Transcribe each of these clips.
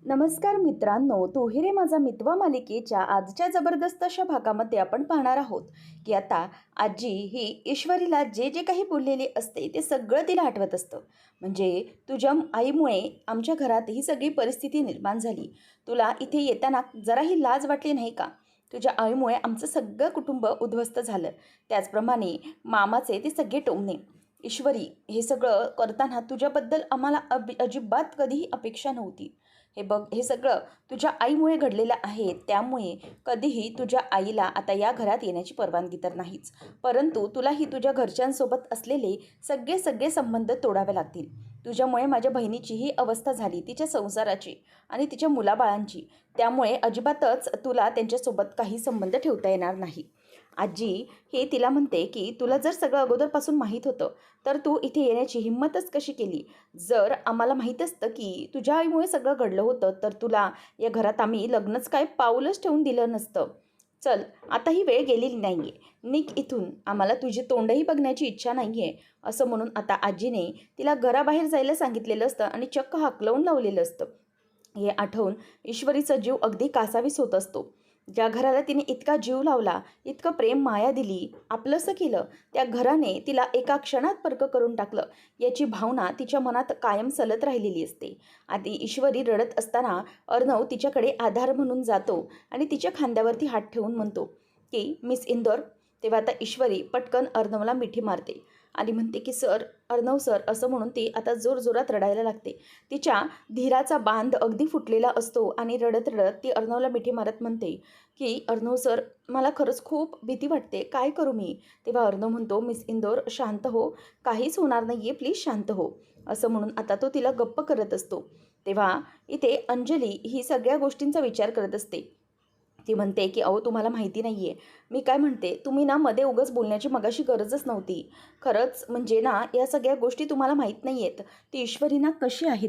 नमस्कार मित्रांनो, तू ही रे माझा मितवा मालिकेच्या आजच्या जबरदस्त अशा भागामध्ये आपण पाहणार आहोत की आता आजी ही ईश्वरीला जे जे काही बोललेले असते ते सगळं तिला आठवत असतं. म्हणजे तुझ्या आईमुळे आमच्या घरात ही सगळी परिस्थिती निर्माण झाली. तुला इथे येताना जराही लाज वाटली नाही का? तुझ्या आईमुळे आमचं सगळं कुटुंब उद्ध्वस्त झालं. त्याचप्रमाणे मामाचे ते सगळे टोमणे. ईश्वरी, हे सगळं करताना तुझ्याबद्दल आम्हाला अजिबात कधीही अपेक्षा नव्हती. हे बघ, हे सगळं तुझ्या आईमुळे घडलेलं आहे. त्यामुळे कधीही तुझ्या आईला आता या घरात येण्याची परवानगी तर नाहीच, परंतु तुलाही तुझ्या घरच्यांसोबत असलेले सगळे सगळे संबंध तोडावे लागतील. तुझ्यामुळे माझ्या बहिणीची ही अवस्था झाली, तिच्या संसाराची आणि तिच्या मुलाबाळांची. त्यामुळे अजिबातच तुला त्यांच्यासोबत काही संबंध ठेवता येणार नाही. आजी हे तिला म्हणते की तुला जर सगळं अगोदरपासून माहीत होतं तर तू इथे येण्याची हिंमतच कशी केली? जर आम्हाला माहीत असतं की तुझ्या आईमुळे सगळं घडलं होतं तर तुला या घरात आम्ही लग्नच काय पाऊलच ठेवून दिलं नसतं. चल, आता ही वेळ गेलेली नाही आहे, निघ इथून, आम्हाला तुझी तोंडही बघण्याची इच्छा नाही आहे. असं म्हणून आता आजीने तिला घराबाहेर जायला सांगितलेलं असतं आणि चक्क हाकलवून लावलेलं असतं. हे आठवून ईश्वरीचा जीव अगदी कासावीस होत असतो. ज्या घराला तिने इतका जीव लावला, इतकं प्रेम माया दिली, आपलंसं केलं, त्या घराने तिला एका क्षणात परक करून टाकलं, याची भावना तिच्या मनात कायम सलत राहिलेली असते. आधी ईश्वरी रडत असताना अर्णव तिच्याकडे आधार म्हणून जातो आणि तिच्या खांद्यावरती हात ठेवून म्हणतो की मिस इंदोर. तेव्हा आता ईश्वरी पटकन अर्णवला मिठी मारते आणि म्हणते की सर, अर्णव सर, असं म्हणून ती आता जोरजोरात रडायला लागते. तिच्या धीराचा बांध अगदी फुटलेला असतो आणि रडत रडत ती अर्णवला मिठी मारत म्हणते की अर्णव सर, मला खरंच खूप भीती वाटते, काय करू मी? तेव्हा अर्णव म्हणतो, मिस इंदोर शांत हो, काहीच होणार नाही आहे, प्लीज शांत हो. असं म्हणून आता तो तिला गप्प करत असतो. तेव्हा इथे अंजली ही सगळ्या गोष्टींचा विचार करत असते. ती म्हणते की अहो, तुम्हाला माहिती नाही आहे, मी काय म्हणते, तुम्ही ना मध्ये उगाच बोलण्याची मगाशी गरजच नव्हती. खरंच म्हणजे ना, या सगळ्या गोष्टी तुम्हाला माहीत नाही आहेत. ती ईश्वरी ना कशी आहे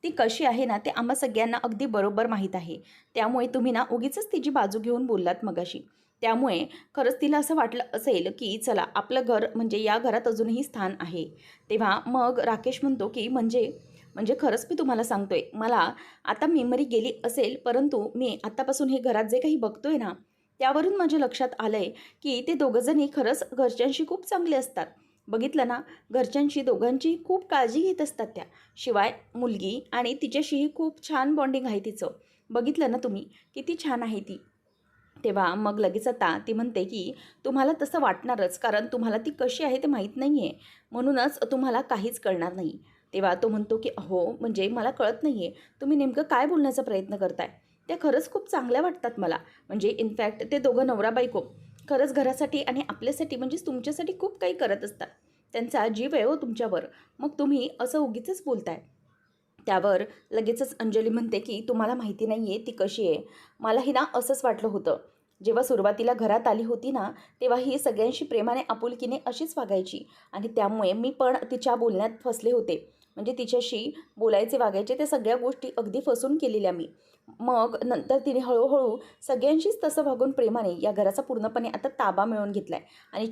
ती कशी आहे ना, ते आम्हा सगळ्यांना अगदी बरोबर माहीत आहे. त्यामुळे तुम्ही ना उगीचच तिची बाजू घेऊन बोललात मगाशी. त्यामुळे खरंच तिला असं वाटलं असेल की चला, आपलं घर म्हणजे या घरात अजूनही स्थान आहे. तेव्हा मग राकेश म्हणतो की म्हणजे म्हणजे खरंच मी तुम्हाला सांगतोय, मला आता मेमरी गेली असेल, परंतु मी आत्तापासून हे घरात जे काही बघतोय ना, त्यावरून माझ्या लक्षात आलं आहे की ते दोघंजणी खरंच घरच्यांशी खूप चांगले असतात. बघितलं ना, घरच्यांशी दोघांची खूप काळजी घेत असतात त्या. शिवाय मुलगी आणि तिच्याशीही खूप छान बॉन्डिंग आहे तिचं. बघितलं ना तुम्ही, किती छान आहे ती. तेव्हा मग लगेच आता ती म्हणते की तुम्हाला तसं वाटणारच, कारण तुम्हाला ती कशी आहे ते माहीत नाही आहे, म्हणूनच तुम्हाला काहीच कळणार नाही. तेव्हा तो म्हणतो की अहो, म्हणजे मला कळत नाही आहे, तुम्ही नेमकं काय बोलण्याचा प्रयत्न करताय? त्या खरंच खूप चांगल्या वाटतात मला. म्हणजे इनफॅक्ट ते दोघं नवरा बायको खरंच घरासाठी आणि आपल्यासाठी म्हणजेच तुमच्यासाठी खूप काही करत असतात. त्यांचा जीव आहे हो तुमच्यावर. मग तुम्ही असं उगीचच बोलताय. त्यावर लगेचच अंजली म्हणते की तुम्हाला माहिती नाही आहे ती कशी आहे. मलाही ना असंच वाटलं होतं. जेव्हा सुरुवातीला घरात आली होती ना, तेव्हा ही सगळ्यांशी प्रेमाने आपुलकीने अशीच वागायची आणि त्यामुळे मी पण तिच्या बोलण्यात फसले होते. म्हणजे तिच्याशी बोलायचे, वागायचे, त्या सगळ्या गोष्टी अगदी फसून केलेल्या मी. मग नंतर तिने हळूहळू सगळ्यांशीच तसं वागून प्रेमाने या घराचा पूर्णपणे आता ताबा मिळवून घेतला आहे. आणि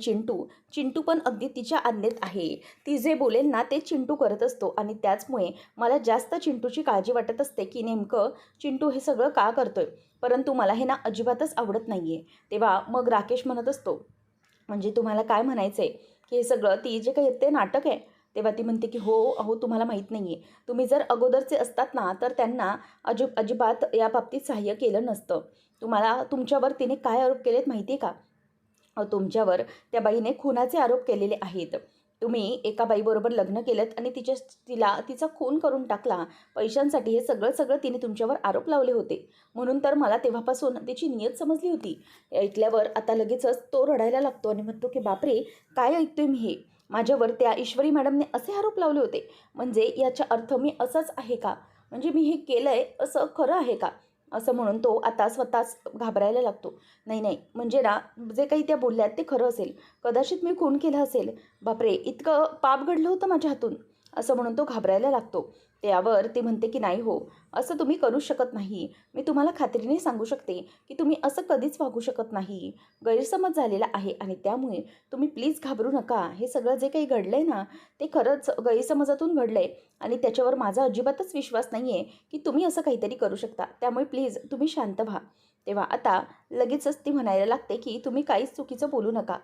चिंटू पण अगदी तिच्या आज्ञेत आहे. ती जे बोलेल ना ते चिंटू करत असतो आणि त्याचमुळे मला जास्त चिंटूची काळजी वाटत असते की नेमकं चिंटू हे सगळं का करतोय. परंतु मला हे ना अजिबातच आवडत नाही आहे. तेव्हा मग राकेश म्हणत असतो, म्हणजे तुम्हाला काय म्हणायचं आहे की हे सगळं ती जे काही ते नाटक आहे? तेव्हा ती म्हणते की हो, अहो, तुम्हाला माहीत नाही आहे, तुम्ही जर अगोदरचे असतात ना तर त्यांना अजिबात या बाबतीत सहाय्य केलं नसतं. तुम्हाला तुमच्यावर तिने काय आरोप केलेत माहिती आहे का? तुमच्यावर त्या बाईने खुनाचे आरोप केलेले आहेत. तुम्ही एका बाईबरोबर लग्न केलंत आणि तिचा खून करून टाकला पैशांसाठी. हे सगळं सगळं तिने तुमच्यावर आरोप लावले होते. म्हणून तर मला तेव्हापासून तिची नियत समजली होती. ऐकल्यावर आता लगेचच तो रडायला लागतो आणि म्हणतो की बापरे, काय ऐकतोय मी हे? माझ्यावर त्या ईश्वरी मॅडमने असे आरोप लावले होते, म्हणजे याचा अर्थ मी असाच आहे का? म्हणजे मी हे केलं आहे असं खरं आहे का? असं म्हणून तो आता स्वतःच घाबरायला लागतो. नाही नाही, म्हणजे ना, जे काही त्या बोलल्यात ते खरं असेल, कदाचित मी खून केला असेल, बापरे, इतकं पाप घडलं होतं माझ्या हातून, असं म्हणून तो घाबरायला लागतो. त्यावर ती म्हणते की नाही हो, असं तुम्ही करू शकत नाही. मी तुम्हाला खात्रीने सांगू शकते की तुम्ही असं कधीच वागू शकत नाही. गैरसमज झालेला आहे आणि त्यामुळे तुम्ही प्लीज घाबरू नका. हे सगळं जे काही घडलंय ना, ते खरंच गैरसमजातून घडलंय आणि त्याच्यावर माझा अजिबातच विश्वास नाही आहे की तुम्ही असं काहीतरी करू शकता. त्यामुळे प्लीज तुम्ही शांत व्हा. तेव्हा आता लगेचच ती म्हणायला लागते की तुम्ही काहीच चुकीचं बोलू नका.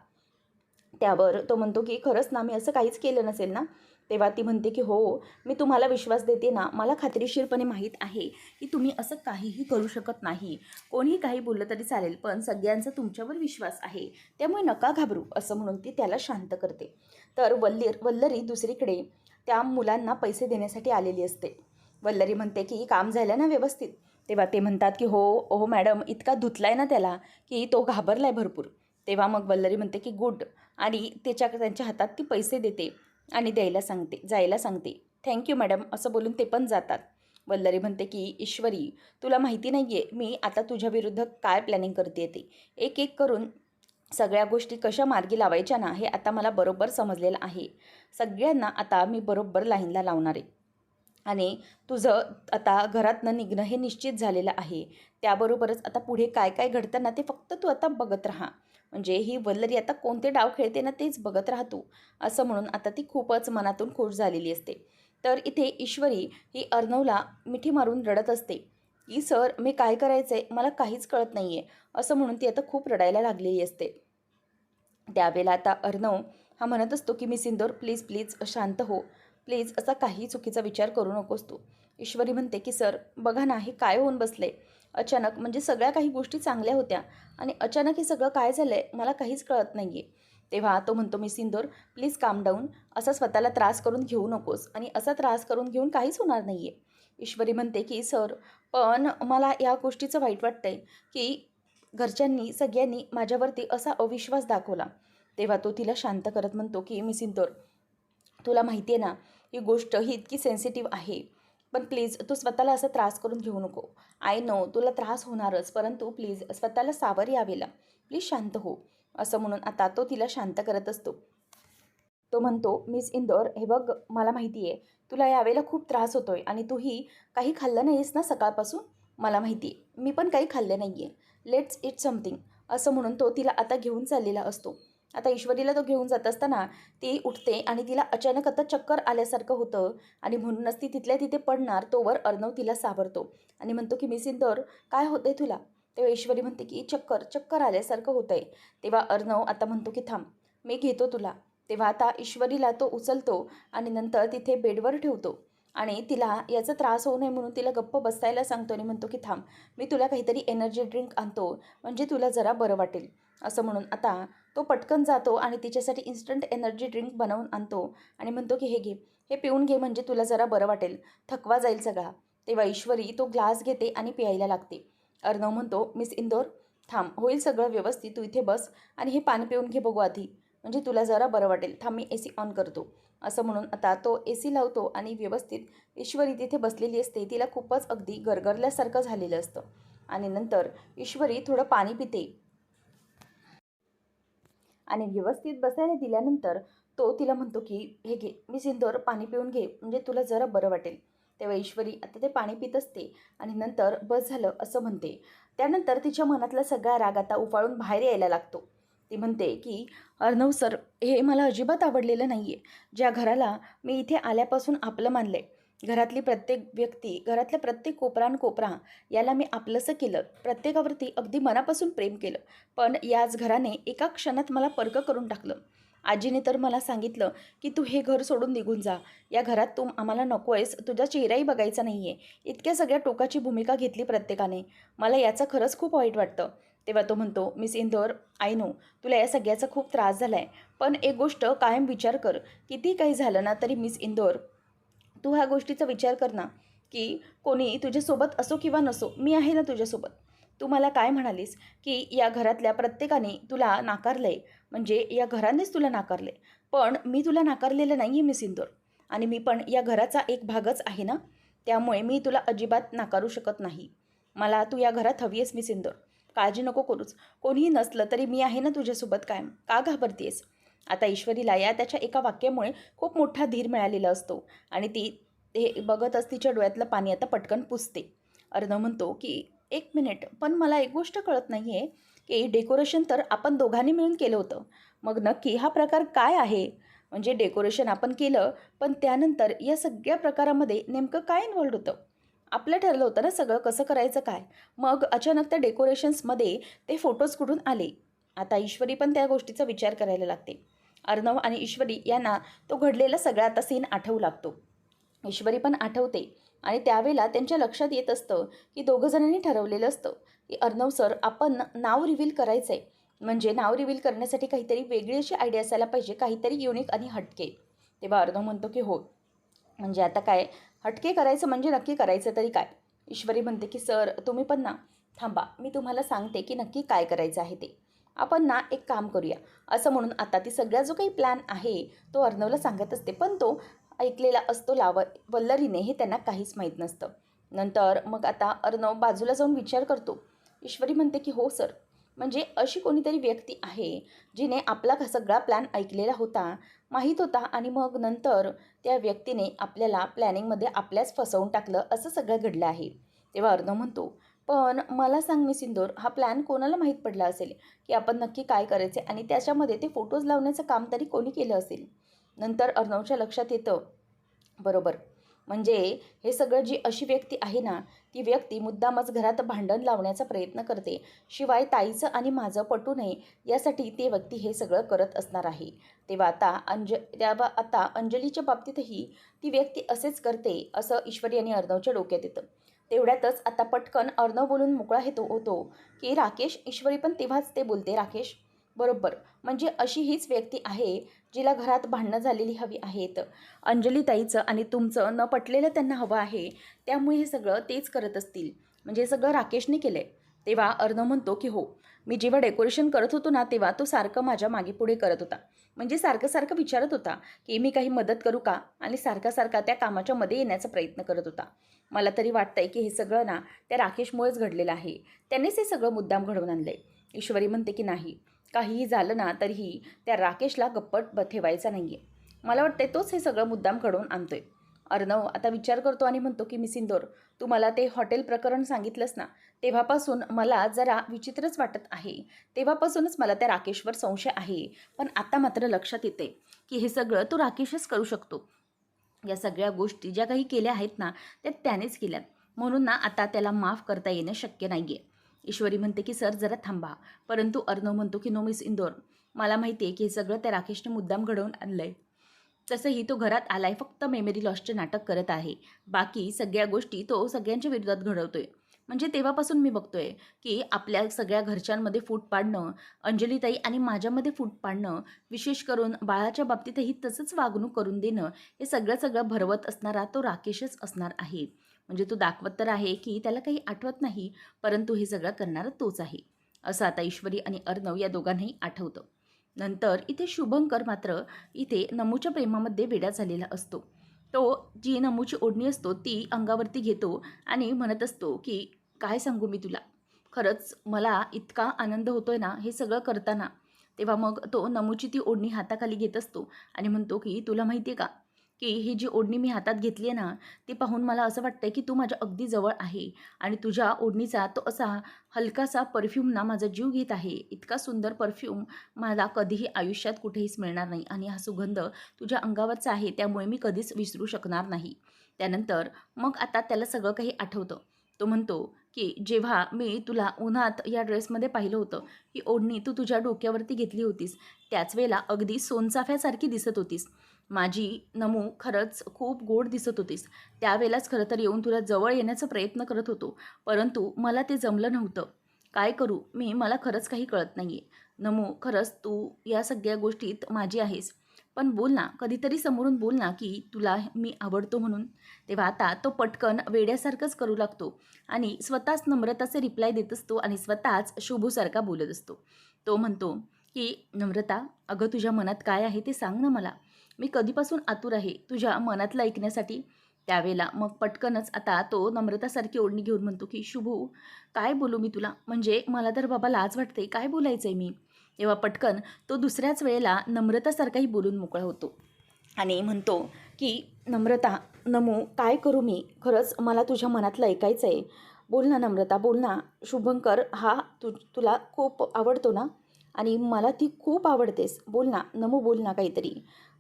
त्यावर तो म्हणतो की खरंच ना, मी असं काहीच केलं नसेल ना? तेव्हा ती म्हणते की हो, मी तुम्हाला विश्वास देते ना. मला खात्रीशीरपणे माहीत आहे की तुम्ही असं काहीही करू शकत नाही. कोणीही काही बोललं तरी चालेल, पण सगळ्यांचा तुमच्यावर विश्वास आहे. त्यामुळे नका घाबरू, असं म्हणून ती त्याला शांत करते. तर वल्लरी दुसरीकडे त्या मुलांना पैसे देण्यासाठी आलेली असते. वल्लरी म्हणते की काम झालं ना व्यवस्थित? तेव्हा ते म्हणतात की हो, हो मॅडम, इतका धुतलाय ना त्याला की तो घाबरलाय भरपूर. तेव्हा मग वल्लरी म्हणते की गुड आणि त्यांच्या हातात ती पैसे देते आणि जायला सांगते. थँक्यू मॅडम, असं बोलून ते पण जातात. वल्लरी म्हणते की ईश्वरी, तुला माहिती नाही आहे मी आता तुझ्याविरुद्ध काय प्लॅनिंग करते ते. एक एक करून सगळ्या गोष्टी कशा मार्गी लावायच्या ना, हे आता मला बरोबर समजलेलं आहे. सगळ्यांना आता मी बरोबर लाईनला लावणार आहे. आणि तुझं आता घरातनं निघणं हे निश्चित झालेलं आहे. त्याबरोबरच आता पुढे काय काय घडतं ना, ते फक्त तू आता बघत राहा. म्हणजे ही वल्लरी आता कोणते डाव खेळते ना, तेच बघत राहा तू, असं म्हणून आता ती खूपच मनातून खुश झालेली असते. तर इथे ईश्वरी ही अर्णवला मिठी मारून रडत असते की सर, मी काय करायचं आहे मला काहीच कळत नाही आहे, असं म्हणून ती आता खूप रडायला लागलेली असते. त्यावेळेला आता अर्णव हा म्हणत असतो की मिस इंदोर, प्लीज प्लीज शांत हो. प्लीज असा काही चुकीचा विचार करू नकोस तू. ईश्वरी म्हणते की सर बघा ना, हे काय होऊन बसले अचानक. म्हणजे सगळ्या काही गोष्टी चांगल्या होत्या आणि अचानक हे सगळं काय झालं आहे मला काहीच कळत नाही आहे. तेव्हा तो म्हणतो मिस इंदोर, प्लीज काम डाऊन. असा स्वतःला त्रास करून घेऊ नकोस आणि असा त्रास करून घेऊन काहीच होणार नाही आहे. ईश्वरी म्हणते की सर, पण मला या गोष्टीचं वाईट वाटतं आहे की घरच्यांनी सगळ्यांनी माझ्यावरती असा अविश्वास दाखवला. तेव्हा तो तिला शांत करत म्हणतो की मिस इंदोर, तुला माहिती आहे ना, ही गोष्ट ही इतकी सेन्सिटिव्ह आहे. पण प्लीज तू स्वतःला असा त्रास करून घेऊ नको. आय नो तुला त्रास होणारच, परंतु प्लीज स्वतःला सावर यावेला. प्लीज शांत हो, असं म्हणून आता तो तिला शांत करत असतो. तो म्हणतो मिस इंदोर, हे बघ, मला माहिती आहे तुला यावेळेला खूप त्रास होतोय आणि तूही काही खाल्लं नाहीस ना सकाळपासून. मला माहिती आहे, मी पण काही खाल्लं नाही आहे. लेट्स इट समथिंग, असं म्हणून तो तिला आता घेऊन चाललेला असतो. आता ईश्वरीला तो घेऊन जात असताना ती उठते आणि तिला अचानक आता चक्कर आल्यासारखं होतं आणि म्हणूनच ती तिथल्या तिथे पडणार तोवर अर्णव तिला सावरतो आणि म्हणतो की मिस इंदोर, काय होतंय तुला? तेव्हा ईश्वरी म्हणते की चक्कर चक्कर आल्यासारखं होतंय. तेव्हा अर्णव आता म्हणतो की थांब, मी घेतो तुला. तेव्हा आता ईश्वरीला तो उचलतो आणि नंतर तिथे बेडवर ठेवतो आणि तिला याचा त्रास होऊ नये म्हणून तिला गप्प बसायला सांगतो आणि म्हणतो की थांब, मी तुला काहीतरी एनर्जी ड्रिंक आणतो, म्हणजे तुला जरा बरं वाटेल. असं म्हणून आता तो पटकन जातो आणि तिच्यासाठी इन्स्टंट एनर्जी ड्रिंक बनवून आणतो आणि म्हणतो की हे घे, हे पिऊन घे, म्हणजे तुला जरा बरं वाटेल, थकवा जाईल सगळा. तेव्हा ईश्वरी तो ग्लास घेते आणि प्यायला लागते. अर्णव म्हणतो मिस इंदोर, थांब, होईल सगळं व्यवस्थित, तू इथे बस आणि हे पाणी पिऊन घे बघू आधी, म्हणजे तुला जरा बरं वाटेल. थांब, मी AC ऑन करतो. असं म्हणून आता तो AC लावतो आणि व्यवस्थित ईश्वरी तिथे बसलेली असते. तिला खूपच अगदी गरगरल्यासारखं झालेलं असतं आणि नंतर ईश्वरी थोडं पाणी पिते आणि व्यवस्थित बसायला दिल्यानंतर तो तिला म्हणतो की हे घे मी सिंदूर, पाणी पिऊन घे, म्हणजे तुला जरा बरं वाटेल. तेव्हा ईश्वरी आता ते पाणी पित असते आणि नंतर बस झालं असं म्हणते. त्यानंतर तिच्या मनातला सगळा राग आता उफाळून बाहेर यायला लागतो. ती म्हणते की अर्णव सर, हे मला अजिबात आवडलेलं नाही आहे. ज्या घराला मी इथे आल्यापासून आपलं मानलं आहे, घरातली प्रत्येक व्यक्ती, घरातल्या प्रत्येक कोपरा याला मी आपलंसं केलं, प्रत्येकावरती अगदी मनापासून प्रेम केलं. पण याच घराने एका क्षणात मला परक करून टाकलं. आजीने तर मला सांगितलं की तू हे घर सोडून निघून जा, या घरात तू आम्हाला नको आहेस, तुझा चेहराही बघायचा नाही आहे. इतक्या सगळ्या टोकाची भूमिका घेतली प्रत्येकाने. मला याचं खरंच खूप वाईट वाटतं. तेव्हा तो म्हणतो मिस इंदोर, आय नो तुला या सगळ्याचा खूप त्रास झाला आहे, पण एक गोष्ट कायम विचार कर, किती काही झालं ना तरी मिस इंदोर, तू ह्या गोष्टीचा विचार कर ना, की कोणी तुझ्यासोबत असो किंवा नसो, मी आहे ना तुझ्यासोबत. तू मला काय म्हणालीस की या घरातल्या प्रत्येकाने तुला नाकारलं आहे, म्हणजे या घरानेच तुला नाकारलं आहे. पण मी तुला नाकारलेलं नाही आहे मिस इंदोर, आणि मी पण या घराचा एक भागच आहे ना. त्यामुळे मी तुला अजिबात नाकारू शकत नाही. मला तू या घरात हवी आहेस मिस इंदोर. काळजी नको करूच, कोणीही नसलं तरी मी आहे ना तुझ्यासोबत कायम. का घाबरतेस? आता ईश्वरीला या त्याच्या एका वाक्यामुळे खूप मोठा धीर मिळालेला असतो आणि ती ते बघतच तिच्या डोळ्यातलं पाणी आता पटकन पुसते. अर्णव म्हणतो की एक मिनिट, पण मला एक गोष्ट कळत नाही आहे की डेकोरेशन तर आपण दोघांनी मिळून केलं होतं. मग नक्की हा प्रकार काय आहे? म्हणजे डेकोरेशन आपण केलं, पण त्यानंतर या सगळ्या प्रकारामध्ये नेमकं काय इन्व्हॉल्व्ड होतं? आपलं ठरलं होतं ना सगळं कसं करायचं काय. मग अचानक त्या डेकोरेशन्समध्ये ते फोटोज कुठून आले? आता ईश्वरी पण त्या गोष्टीचा विचार करायला लागते. अर्णव आणि ईश्वरी यांना तो घडलेला सगळा आता सीन आठवू लागतो. ईश्वरी पण आठवते आणि त्यावेळेला त्यांच्या लक्षात येत असतं की दोघं जणांनी ठरवलेलं असतं की अर्णव सर, आपण नाव रिव्हील करायचं आहे. म्हणजे नाव रिव्हील करण्यासाठी काहीतरी वेगळी अशी आयडिया असायला पाहिजे, काहीतरी युनिक आणि हटके. तेव्हा अर्णव म्हणतो की हो, म्हणजे आता काय हटके करायचं म्हणजे नक्की करायचं तरी काय? ईश्वरी म्हणते की सर तुम्ही पण ना, थांबा मी तुम्हाला सांगते की नक्की काय करायचं आहे ते. आपण ना एक काम करूया, असं म्हणून आता ती सगळा जो काही प्लॅन आहे तो अर्णवला सांगत असते. पण तो ऐकलेला असतो वल्लरीने, हे त्यांना काहीच माहीत नसतं. नंतर मग आता अर्णव बाजूला जाऊन विचार करतो. ईश्वरी म्हणते की हो सर, म्हणजे अशी कोणीतरी व्यक्ती आहे जिने आपला सगळा प्लॅन ऐकलेला होता, माहीत होता, आणि मग नंतर त्या व्यक्तीने आपल्याला प्लॅनिंगमध्ये आपल्याच फसवून टाकलं, असं सगळं घडलं आहे. तेव्हा अर्णव म्हणतो, पण मला सांग मिस इंदोर, हा प्लॅन कोणाला माहीत पडला असेल की आपण नक्की काय करायचे, आणि त्याच्यामध्ये ते फोटोज लावण्याचं काम तरी कोणी केलं असेल? नंतर अर्णवच्या लक्षात येतं, बरोबर, म्हणजे हे सगळं जी अशी व्यक्ती आहे ना, ती व्यक्ती मुद्दामच घरात भांडण लावण्याचा प्रयत्न करते. शिवाय ताईचं आणि माझं पटू नये यासाठी ती व्यक्ती हे सगळं करत असणार आहे. तेव्हा आता अंजलीच्या बाबतीतही ती व्यक्ती असेच करते, असं ईश्वरी आणि अर्णवच्या डोक्यात येतं. तेवढ्यातच आता पटकन अर्णव बोलून मोकळा होतो की राकेश. ईश्वरी पण तेव्हाच ते बोलते, राकेश बरोबर, म्हणजे अशी हीच व्यक्ती आहे जिला घरात भांडणं झालेली हवी आहेत. अंजलीताईचं आणि तुमचं न पटलेलं त्यांना हवं आहे, त्यामुळे हे सगळं तेच करत असतील. म्हणजे हे सगळं राकेशने केलं आहे. तेव्हा अर्णव म्हणतो की हो, मी जेव्हा डेकोरेशन करत होतो ना, तेव्हा तो सारखं माझ्या मागे पुढे करत होता. म्हणजे सारखं सारखं विचारत होता की मी काही मदत करू का, आणि सारखा सारखा त्या कामाच्या मध्ये येण्याचा प्रयत्न करत होता. मला तरी वाटतंय की हे सगळं ना त्या राकेशमुळेच घडलेलं आहे, त्यानेच हे सगळं मुद्दाम घडवून आणलं आहे. ईश्वरी म्हणते की नाही, काहीही झालं ना तरीही त्या राकेशला गप्पट ठेवायचा नाही आहे. मला वाटते तोच हे सगळं मुद्दाम घडवून आणतोय. अर्णव आता विचार करतो आणि म्हणतो की मिस इंदोर, तू मला ते हॉटेल प्रकरण सांगितलंस ना, तेव्हापासून मला जरा विचित्रच वाटत आहे. तेव्हापासूनच मला त्या राकेशवर संशय आहे. पण आता मात्र लक्षात येते की हे सगळं तो राकेशच करू शकतो. या सगळ्या गोष्टी ज्या काही केल्या आहेत ना, त्या त्यानेच केल्यात. म्हणून ना आता त्याला माफ करता येणं शक्य नाही आहे. ईश्वरी म्हणते की सर जरा थांबा. परंतु अर्णव म्हणतो की नो मिस इंदोर, मला माहिती आहे की हे सगळं त्या राकेशने मुद्दाम घडवून आणलं आहे. तसंही तो घरात आलाय फक्त मेमरी लॉसचे नाटक करत आहे. बाकी सगळ्या गोष्टी तो सगळ्यांच्या विरोधात घडवतोय. म्हणजे तेव्हापासून मी बघतोय की आपल्या सगळ्या घरच्यांमध्ये फूट पाडणं, अंजलीताई आणि माझ्यामध्ये फूट पाडणं, विशेष करून बाळाच्या बाबतीतही तसंच वागणूक करून देणं, हे सगळं सगळं भरवत असणारा तो राकेशच असणार आहे. म्हणजे तो दाखवत तर आहे की त्याला काही आठवत नाही, परंतु हे सगळं करणारा तोच आहे, असं आता ईश्वरी आणि अर्णव या दोघांनाही आठवतं. नंतर इथे शुभंकर मात्र इथे नमूच्या प्रेमामध्ये वेडा झालेला असतो. तो जी नमूची ओढणी असतो ती अंगावरती घेतो आणि म्हणत असतो की काय सांगू मी तुला, खरंच मला इतका आनंद होतोय ना हे सगळं करताना. तेव्हा मग तो नमूची ती ओढणी हाताखाली घेत असतो आणि म्हणतो की तुला माहिती आहे का, की ही जी ओढणी मी हातात घेतली आहे ना, ती पाहून मला असं वाटतंय की तू माझ्या अगदी जवळ आहे, आणि तुझ्या ओढणीचा तो असा हलकासा परफ्यूम ना माझा जीव घेत आहे. इतका सुंदर परफ्यूम मला कधीही आयुष्यात कुठेहीच मिळणार नाही, आणि हा सुगंध तुझ्या अंगावरचा आहे, त्यामुळे मी कधीच विसरू शकणार नाही. त्यानंतर मग आता त्याला सगळं काही आठवतं. तो म्हणतो की जेव्हा मी तुला उन्हात या ड्रेसमध्ये पाहिलं होतं, ही ओढणी तू तुझ्या डोक्यावरती घेतली होतीस, त्याच वेळेला अगदी सोनचाफ्यासारखी दिसत होतीस. माझी नमू खरंच खूप गोड दिसत होतीस. त्यावेळेलाच खरं तर येऊन तुला जवळ येण्याचा प्रयत्न करत होतो, परंतु मला ते जमलं नव्हतं. काय करू मी, मला खरंच काही कळत नाही आहे. नमू, खरंच तू या सगळ्या गोष्टीत माझी आहेस. पण बोल ना, कधीतरी समोरून बोल ना की तुला मी आवडतो म्हणून. तेव्हा आता तो पटकन वेड्यासारखंच करू लागतो आणि स्वतःच नम्रताचे रिप्लाय देत असतो आणि स्वतःच शुभूसारखा बोलत असतो. तो म्हणतो की नम्रता, अगं तुझ्या मनात काय आहे ते सांग ना मला. मी कधीपासून आतुर आहे तुझ्या मनातलं ऐकण्यासाठी. त्यावेळेला मग पटकनच आता तो नम्रतासारखी ओढणी घेऊन म्हणतो की शुभू, काय बोलू मी तुला, म्हणजे मला तर बाबा लाज वाटते, काय बोलायचं आहे मी. तेव्हा पटकन तो दुसऱ्याच वेळेला नम्रतासारखाही बोलून मोकळा होतो आणि म्हणतो की नम्रता, नमो, काय करू मी? खरंच मला तुझ्या मनातलं ऐकायचं आहे. बोल ना नम्रता, बोल ना. शुभंकर हा तुला खूप आवडतो ना? आणि मला ती खूप आवडतेस. बोल ना, नमो बोल ना काहीतरी.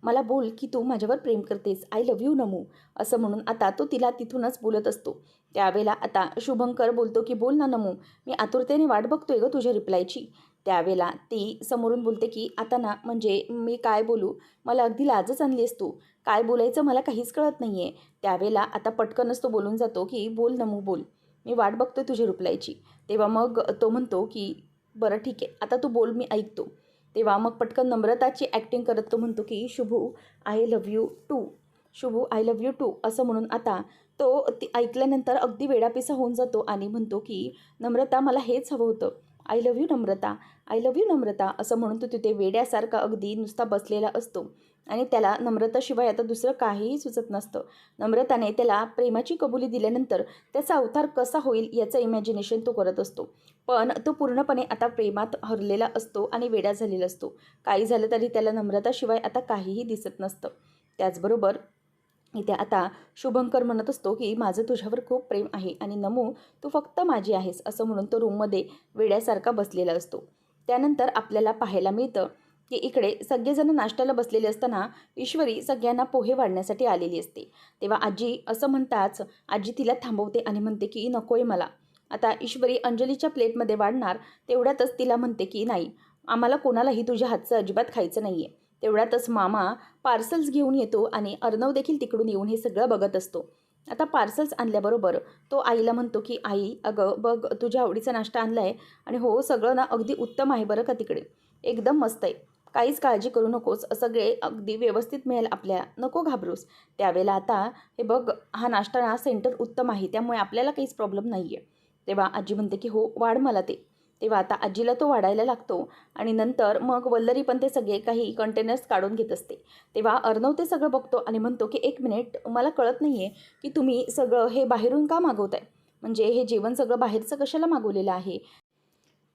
मला बोल की तू माझ्यावर प्रेम करतेस. आय लव्ह यू नमो. असं म्हणून आता तो तिला तिथूनच बोलत असतो. त्यावेळेला आता शुभंकर बोलतो की बोल ना नमो, मी आतुरतेने वाट बघतोय गं तुझ्या रिप्लायची. त्यावेळेला ती समोरून बोलते की आता ना म्हणजे मी काय बोलू? मला अगदी लाजच आणलीस तू. काय बोलायचं मला काहीच कळत नाही आहे. त्यावेळेला आता पटकनच तो बोलून जातो की बोल नमू बोल. मी वाट बघतोय तुझी रिप्लायची. तेव्हा मग तो म्हणतो की बरं ठीक आहे, आता तू बोल मी ऐकतो. तेव्हा मग पटकन नम्रताची ॲक्टिंग करत तो म्हणतो की Shubhu I love you too. Shubhu I love you too असं म्हणून आता तो ती ऐकल्यानंतर अगदी वेडापिसा होऊन जातो आणि म्हणतो की नम्रता मला हेच हवं होतं. I love you Namrata, I love you Namrata असं म्हणून तो तिथे वेड्यासारखा अगदी नुसता बसलेला असतो. आणि त्याला नम्रताशिवाय आता दुसरं काहीही सुचत नसतं. नम्रताने त्याला प्रेमाची कबुली दिल्यानंतर त्याचा अवतार कसा होईल याचं इमॅजिनेशन तो करत असतो. पण तो पूर्णपणे आता प्रेमात हरलेला असतो आणि वेडा झालेला असतो. काही झालं तरी त्याला नम्रताशिवाय आता काहीही दिसत नसतं. त्याचबरोबर इथे आता शुभंकर म्हणत असतो की माझं तुझ्यावर खूप प्रेम आहे आणि नमू तू फक्त माझी आहेस असं म्हणून तो रूममध्ये वेड्यासारखा बसलेला असतो. त्यानंतर आपल्याला पाहायला मिळतं की इकडे सगळेजण नाश्त्याला बसलेले असताना ईश्वरी सगळ्यांना पोहे वाढण्यासाठी आलेली असते. तेव्हा आजी असं म्हणताच आजी तिला थांबवते आणि म्हणते की नकोय मला. आता ईश्वरी अंजलीच्या प्लेटमध्ये वाढणार तेवढ्यातच तिला म्हणते की नाही, आम्हाला कोणालाही तुझ्या हातचं अजिबात खायचं नाही आहे. तेवढ्यातच मामा पार्सल्स घेऊन येतो आणि अर्णव देखील तिकडून येऊन हे सगळं बघत असतो. आता पार्सल्स आणल्याबरोबर तो आईला म्हणतो की आई अगं बघ तुझ्या आवडीचा नाश्ता आणला आहे आणि हो सगळं ना अगदी उत्तम आहे बरं का तिकडे. एकदम मस्त आहे. काहीच काळजी करू नकोस, सगळे अगदी व्यवस्थित मिळेल आपल्याला, नको घाबरूस. त्यावेळेला आता हे बघ हा नाश्ता ना सेंटर उत्तम आहे त्यामुळे आपल्याला काहीच प्रॉब्लेम नाही आहे. तेव्हा आजी म्हणते की हो वाढ मला ते. तेव्हा आता आजीला तो वाढायला लागतो आणि नंतर मग वल्लरी पण ते सगळे काही कंटेनर्स काढून घेत असते. तेव्हा अर्णव ते सगळं बघतो आणि म्हणतो की एक मिनिट मला कळत नाही आहे की तुम्ही सगळं हे बाहेरून का मागवताय? म्हणजे हे जेवण सगळं बाहेरचं कशाला मागवलेलं आहे?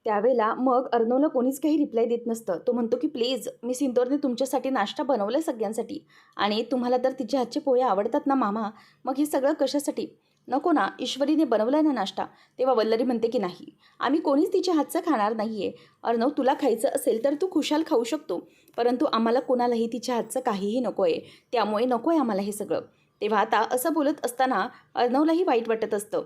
त्यावेळेला मग अर्णवला कोणीच काही रिप्लाय देत नसतं. तो म्हणतो की प्लीज मी इंदोरने तुमच्यासाठी नाश्ता बनवला आहे सगळ्यांसाठी आणि तुम्हाला तर तिच्या हातचे पोहे आवडतात ना मामा, मग हे सगळं कशासाठी? नको ना, ईश्वरीने बनवला आहे ना नाश्ता. तेव्हा वल्लरी म्हणते की नाही, आम्ही कोणीच तिच्या हातचं खाणार नाही आहे. अर्णव तुला खायचं असेल तर तू खुशाल खाऊ शकतो, परंतु आम्हाला कोणालाही तिच्या हातचं काहीही नको आहे. त्यामुळे नको आहे आम्हाला हे सगळं. तेव्हा आता असं बोलत असताना अर्णवलाही वाईट वाटत असतं.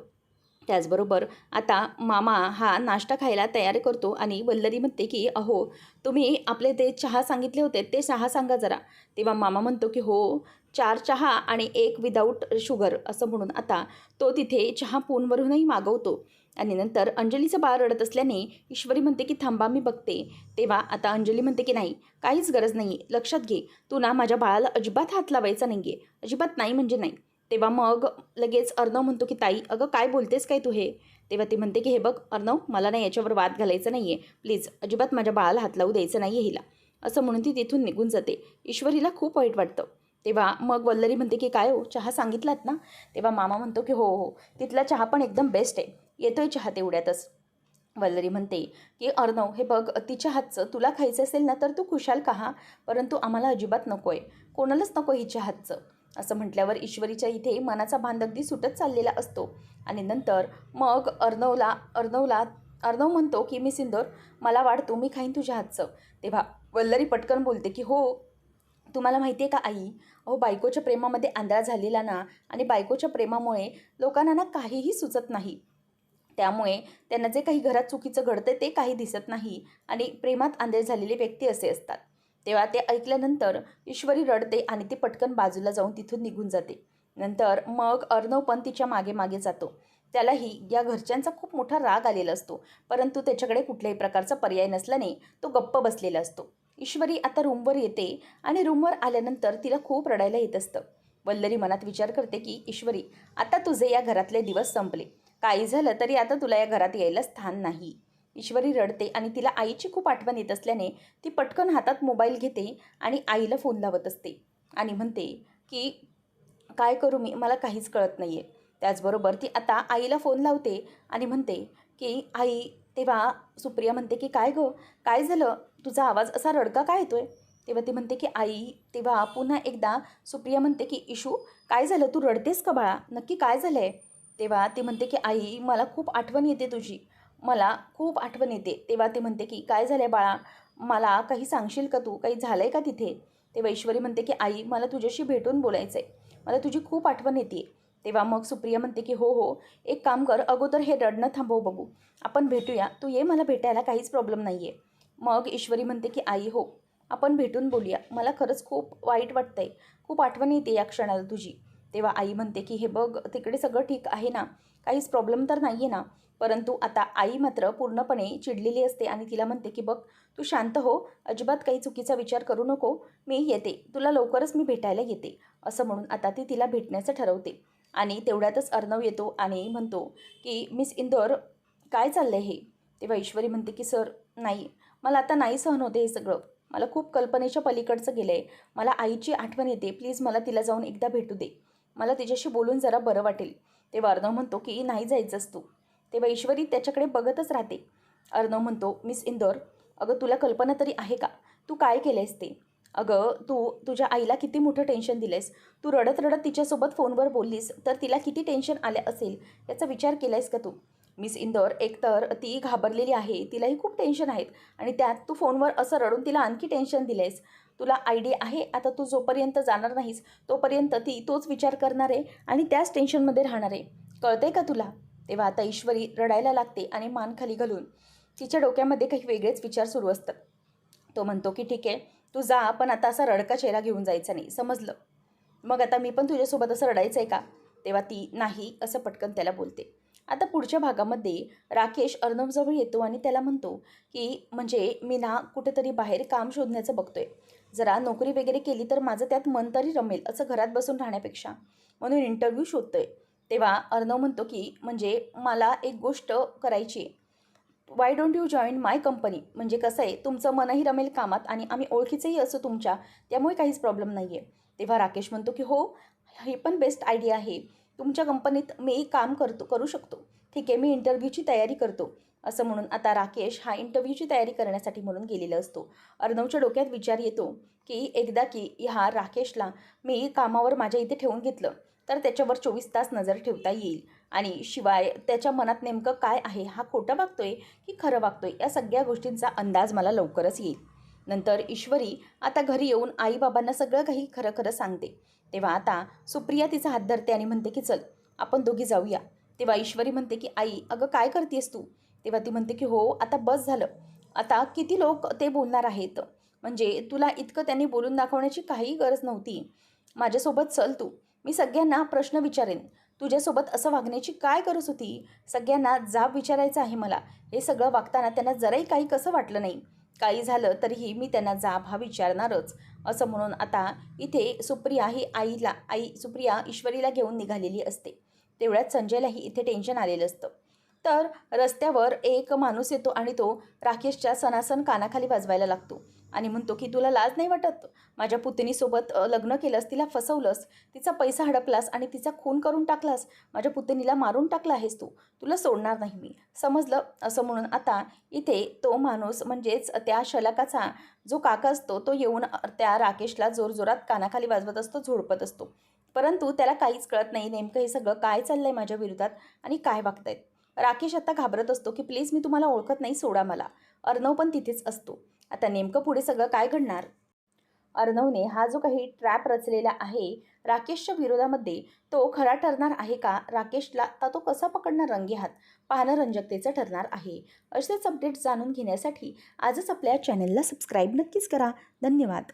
त्याचबरोबर आता मामा हा नाश्ता खायला तयारी करतो आणि वल्लरी म्हणते की अहो तुम्ही आपले ते चहा सांगितले होते ते चहा सांगा जरा. तेव्हा मामा म्हणतो की हो 4 चहा आणि 1 विदाऊट शुगर असं म्हणून आता तो तिथे चहा फोनवरूनही मागवतो. आणि नंतर अंजलीचं बाळ रडत असल्याने ईश्वरी म्हणते की थांबा मी बघते. तेव्हा आता अंजली म्हणते की नाही, काहीच गरज नाही आहे, लक्षात घे तू ना माझ्या बाळाला अजिबात हात लावायचा नाही आहे, अजिबात नाही म्हणजे नाही. तेव्हा मग लगेच अर्णव म्हणतो की ताई अगं काय बोलतेस काय तू हे? तेव्हा ती म्हणते की हे बघ अर्णव मला ना याच्यावर वाद घालायचा नाही आहे, प्लीज अजिबात माझ्या बाळाला हात लावू द्यायचं नाही आहे हिला. असं म्हणून ती तिथून निघून जाते. ईश्वरीला खूप वाईट वाटतं. तेव्हा मग वल्लरी म्हणते की काय हो चहा सांगितलात ना? तेव्हा मामा म्हणतो की हो हो तिथला चहा पण एकदम बेस्ट आहे, येतोय चहा तेवढ्यातच. वल्लरी म्हणते की अर्णव हे बघ तिच्या हातचं तुला खायचं असेल ना तर तू खुशाल खा, परंतु आम्हाला अजिबात नको आहे, कोणालाच नको हिच्या हातचं. असं म्हटल्यावर ईश्वरीच्या इथे मनाचा बांध अगदी सुटत चाललेला असतो. आणि नंतर मग अर्णव म्हणतो की मी सिंदूर मला वाढतो मी खाईन तुझ्या हातचं. तेव्हा वल्लरी पटकन बोलते की हो तुम्हाला माहिती आहे का आई, अहो बायकोच्या प्रेमामध्ये आंधळा झालेला ना आणि बायकोच्या प्रेमामुळे लोकांना ना काहीही सुचत नाही. त्यामुळे त्यांना जे काही घरात चुकीचं घडतं ते काही दिसत नाही आणि प्रेमात आंधळे झालेले व्यक्ती असे असतात. तेव्हा ते ऐकल्यानंतर ईश्वरी रडते आणि ती पटकन बाजूला जाऊन तिथून निघून जाते. नंतर मग अर्णव पण तिच्या मागे मागे जातो. त्यालाही या घरच्यांचा खूप मोठा राग आलेला असतो, परंतु त्याच्याकडे कुठल्याही प्रकारचा पर्याय नसल्याने तो गप्प बसलेला असतो. ईश्वरी आता रूमवर येते आणि रूमवर आल्यानंतर तिला खूप रडायला येत असतं. वल्लरी मनात विचार करते की ईश्वरी आता तुझे या घरातले दिवस संपले, काही झालं तरी आता तुला या घरात यायला स्थान नाही. ईश्वरी रडते आणि तिला आईची खूप आठवण येत असल्याने ती पटकन हातात मोबाईल घेते आणि आईला फोन लावत असते आणि म्हणते की काय करू मी, मला काहीच कळत नाही आहे. त्याचबरोबर ती आता आईला फोन लावते आणि म्हणते की आई. तेव्हा सुप्रिया म्हणते की काय गं काय झालं, तुझा आवाज असा रडका काय येतोय? तेव्हा ती म्हणते की आई. तेव्हा पुन्हा एकदा सुप्रिया म्हणते की इशू काय झालं, तू रडतेस का बाळा, नक्की काय झालं आहे? तेव्हा ती म्हणते की आई मला खूप आठवण येते तुझी, मला खूप आठवण येते. तेव्हा ती म्हणते की काय झालं आहे बाळा, मला काही सांगशील का, तू काही झालं आहे का तिथे? तेव्हा ईश्वरी म्हणते की आई मला तुझ्याशी भेटून बोलायचं आहे, मला तुझी खूप आठवण येते. तेव्हा मग सुप्रिया म्हणते की हो हो, एक काम कर, अगोदर हे रडणं थांबव बघू, आपण भेटूया, तू ये मला भेटायला, काहीच प्रॉब्लेम नाही आहे. मग ईश्वरी म्हणते की आई हो, आपण भेटून बोलूया, मला खरंच खूप वाईट वाटतं आहे, खूप आठवण येते या क्षणाला तुझी. तेव्हा आई म्हणते की हे बघ, तिकडे सगळं ठीक आहे ना, काहीच प्रॉब्लेम तर नाही आहे ना. परंतु आता आई मात्र पूर्णपणे चिडलेली असते आणि तिला म्हणते की बघ, तू शांत हो, अजिबात काही चुकीचा विचार करू नको, मी येते, तुला लवकरच मी भेटायला येते. असं म्हणून आता ती तिला भेटण्याचं ठरवते. आणि तेवढ्यातच अर्णव येतो आणि म्हणतो की मिस इंदौर, काय चाललं आहे हे? तेव्हा ईश्वरी म्हणते की सर नाही, मला आता नाही सहन होते हे सगळं, मला खूप कल्पनेच्या पलीकडचं गेलं आहे, मला आईची आठवण येते, प्लीज मला तिला जाऊन एकदा भेटू दे, मला तिच्याशी बोलून जरा बरं वाटेल. तेव्हा अर्णव म्हणतो की नाही जायचंच तू. तेव्हा ईश्वरी त्याच्याकडे बघतच राहते. अर्णव म्हणतो मिस इंदौर, अगं तुला कल्पना तरी आहे का, तू काय केलं आहेस ते? अगं तू तुझ्या आईला किती मोठं टेन्शन दिलं आहेस, तू रडत रडत तिच्यासोबत फोनवर बोललीस तर तिला किती टेन्शन आलं असेल याचा विचार केला आहेस का तू? मिस इंदौर, एकतर ती घाबरलेली आहे, तिलाही खूप टेन्शन आहेत आणि त्यात तू फोनवर असं रडून तिला आणखी टेन्शन दिलं आहेस. तुला आयडिया आहे, आता तू जोपर्यंत जाणार नाहीस तोपर्यंत ती तोच विचार करणार आहे आणि त्याच टेन्शनमध्ये राहणार आहे, कळतंय का तुला? तेव्हा आता ईश्वरी रडायला लागते आणि मान खाली घालून तिच्या डोक्यामध्ये काही वेगळेच विचार सुरू असतात. तो म्हणतो की ठीक आहे, तू जा, पण आता असा रडका चेहरा घेऊन जायचा नाही, समजलं? मग आता मी पण तुझ्यासोबत असं रडायचं आहे का? तेव्हा ती नाही असं पटकन त्याला बोलते. आता पुढच्या भागामध्ये राकेश अर्णवजवळ येतो आणि त्याला म्हणतो की म्हणजे मी ना कुठेतरी बाहेर काम शोधण्याचं बघतोय, जरा नोकरी वगैरे केली तर माझं त्यात मन तरी रमेल, असं घरात बसून राहण्यापेक्षा, म्हणून इंटरव्ह्यू शोधतोय. तेव्हा अर्णव म्हणतो की म्हणजे मला एक गोष्ट करायची आहे, why don't you join my company, म्हणजे कसं आहे, तुमचं मनही रमेल कामात आणि आम्ही ओळखीचेही असो तुमच्या, त्यामुळे काहीच प्रॉब्लेम नाही आहे. तेव्हा राकेश म्हणतो की हो, ही पण बेस्ट आयडिया आहे, तुमच्या कंपनीत मी काम करू शकतो, ठीक आहे, मी इंटरव्ह्यूची तयारी करतो. असं म्हणून आता राकेश हा इंटरव्ह्यूची तयारी करण्यासाठी म्हणून गेलेला असतो. अर्णवच्या डोक्यात विचार येतो की एकदा की ह्या राकेशला मी कामावर माझ्या इथे ठेवून घेतलं तर त्याच्यावर 24 तास नजर ठेवता येईल आणि शिवाय त्याच्या मनात नेमकं काय आहे, हा खोटं वागतोय की खरं वागतोय, या सगळ्या गोष्टींचा अंदाज मला लवकरच येईल. नंतर ईश्वरी आता घरी येऊन आईबाबांना सगळं काही खरं खरं सांगते. तेव्हा आता सुप्रिया तिचा हात धरते आणि म्हणते की चल, आपण दोघी जाऊया. तेव्हा ईश्वरी म्हणते की आई अगं काय करतेस तू? तेव्हा ती म्हणते की हो, आता बस झालं, आता किती लोक ते बोलणार आहेत, म्हणजे तुला इतकं त्यांनी बोलून दाखवण्याची काही गरज नव्हती, माझ्यासोबत चल तू, मी सगळ्यांना प्रश्न विचारेन, तुझ्यासोबत असं वागण्याची काय गरज होती, सगळ्यांना जाब विचारायचं आहे मला. हे सगळं वागताना त्यांना जराही काही कसं वाटलं नाही, काही झालं तरीही मी त्यांना जाब हा विचारणारच. असं म्हणून आता इथे सुप्रिया ही सुप्रिया ईश्वरीला घेऊन निघालेली असते. तेवढ्यात संजयलाही इथे टेन्शन आलेलं असतं. तर रस्त्यावर एक माणूस येतो आणि तो राकेशच्या सणासण कानाखाली वाजवायला लागतो आणि म्हणतो की तुला लाज नाही वाटत, माझ्या पुतणीसोबत लग्न केलंस, तिला फसवलंस, तिचा पैसा हडपलास आणि तिचा खून करून टाकलास, माझ्या पुतणीला मारून टाकला आहेस तू, तुला सोडणार नाही मी, समजलं? असं म्हणून आता इथे तो माणूस म्हणजेच त्या शलाकाचा जो काका असतो तो येऊन त्या राकेशला जोरजोरात कानाखाली वाजवत असतो, झोडपत असतो. परंतु त्याला काहीच कळत नाही नेमकं हे सगळं काय चाललं आहे माझ्या विरोधात आणि काय वागतायत. राकेश आता घाबरत असतो की प्लीज मी तुम्हाला ओळखत नाही, सोडा मला. अर्णव पण तिथेच असतो. आता नेमकं पुढे सगळं काय घडणार? अर्णवने हा जो काही ट्रॅप रचलेला आहे राकेशच्या विरोधामध्ये, तो खरा ठरणार आहे का? राकेशला आता तो कसा पकडणार रंगेहात, पाहणं रंजकतेचं ठरणार आहे. असेच अपडेट्स जाणून घेण्यासाठी आजच आपल्या चॅनलला सबस्क्राईब नक्कीच करा. धन्यवाद.